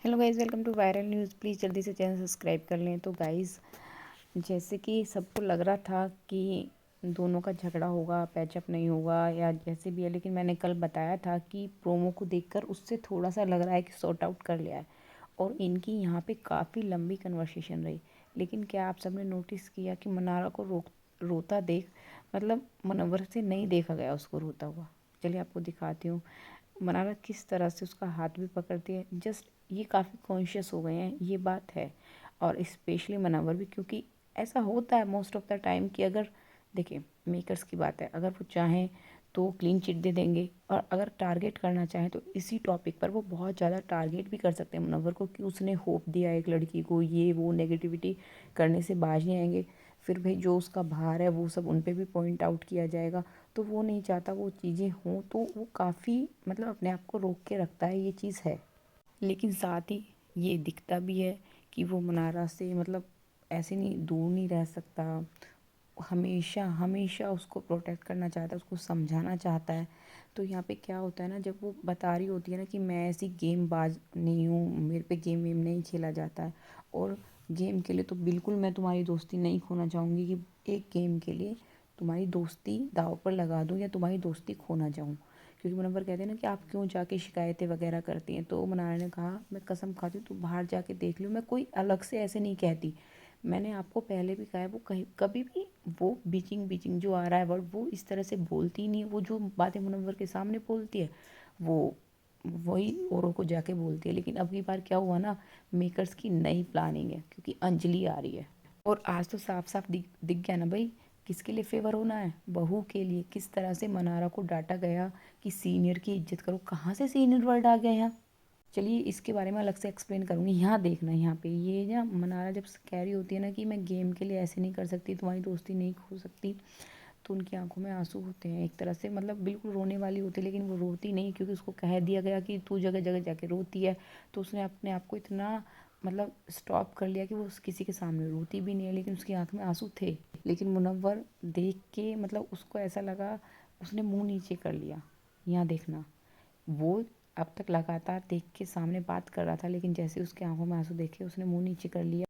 Hello guys, welcome to viral news. Please जल्दी से channel subscribe कर लें। तो गाइज़, जैसे कि सबको लग रहा था कि दोनों का झगड़ा होगा, पैचअप नहीं होगा या जैसे भी है, लेकिन मैंने कल बताया था कि प्रोमो को देखकर उससे थोड़ा सा लग रहा है कि सॉर्ट आउट कर लिया है। और इनकी यहाँ पे काफ़ी लंबी कन्वर्सेशन रही। लेकिन क्या आप सबने नोटिस किया कि मनारा को रोता देख, मतलब मुनव्वर से नहीं देखा गया उसको रोता हुआ। चलिए आपको दिखाती हूँ मनारा किस तरह से उसका हाथ भी पकड़ती है। जस्ट ये काफ़ी कॉन्शियस हो गए हैं, ये बात है। और स्पेशली मनावर भी, क्योंकि ऐसा होता है मोस्ट ऑफ द टाइम कि अगर देखिए मेकर्स की बात है, अगर वो चाहें तो क्लीन चिट दे देंगे, और अगर टारगेट करना चाहें तो इसी टॉपिक पर वो बहुत ज़्यादा टारगेट भी कर सकते हैं मुनव्वर को, कि उसने होप दिया एक लड़की को, ये वो नेगेटिविटी करने से बाज नहीं आएंगे। फिर भाई जो उसका भार है वो सब उन पे भी पॉइंट आउट किया जाएगा। तो वो नहीं चाहता वो चीज़ें हों, तो वो काफ़ी मतलब अपने आप को रोक के रखता है, ये चीज़ है। लेकिन साथ ही ये दिखता भी है कि वो मनारा से मतलब ऐसे नहीं दूर नहीं रह सकता। हमेशा हमेशा उसको प्रोटेक्ट करना चाहता है, उसको समझाना चाहता है। तो यहाँ पे क्या होता है ना, जब वो बता रही होती है ना कि मैं ऐसी गेम बाज नहीं हूँ, मेरे पे गेम वेम नहीं खेला जाता है, और गेम के लिए तो बिल्कुल मैं तुम्हारी दोस्ती नहीं खोना चाहूँगी कि एक गेम के लिए तुम्हारी दोस्ती दाव पर लगा दूँ या तुम्हारी दोस्ती खोना चाहूँ। क्योंकि मुनव्वर कहते हैं ना कि आप क्यों जाके शिकायतें वगैरह करती हैं। तो मनारा ने कहा मैं कसम खाती हूँ, तू बाहर जाके देख लो, मैं कोई अलग से ऐसे नहीं कहती। मैंने आपको पहले भी कहा है, वो कहीं कभी भी वो बीचिंग बीचिंग जो आ रहा है वर्ड, वो इस तरह से बोलती ही नहीं। वो जो बातें मुनव्वर के सामने बोलती है वो वही औरों को जाके बोलती है। लेकिन अब की बार क्या हुआ ना, मेकर्स की नई प्लानिंग है, क्योंकि अंजलि आ रही है। और आज तो साफ साफ दिख गया ना भाई, किसके लिए फेवर होना है, बहू के लिए। किस तरह से मनारा को डांटा गया कि सीनियर की इज्जत करो। कहाँ से सीनियर वर्ड आ गया यहाँ। चलिए इसके बारे में अलग से एक्सप्लेन करूँगी। यहाँ देखना, यहाँ पे ये ना मनारा जब कह रही होती है ना कि मैं गेम के लिए ऐसे नहीं कर सकती, तुम्हारी दोस्ती नहीं खो सकती, तो उनकी आंखों में आंसू होते हैं एक तरह से, मतलब बिल्कुल रोने वाली होती है। लेकिन वो रोती नहीं, क्योंकि उसको कह दिया गया कि तू जगह जगह जाके रोती है। तो उसने अपने आप को इतना मतलब स्टॉप कर लिया कि वो किसी के सामने रोती भी नहीं है, लेकिन उसकी आंख में आंसू थे। लेकिन मुनव्वर देख के मतलब उसको ऐसा लगा, उसने मुंह नीचे कर लिया। यहाँ देखना, वो अब तक लगातार देख के सामने बात कर रहा था, लेकिन जैसे उसके आंखों में आंसू देखे उसने मुंह नीचे कर लिया।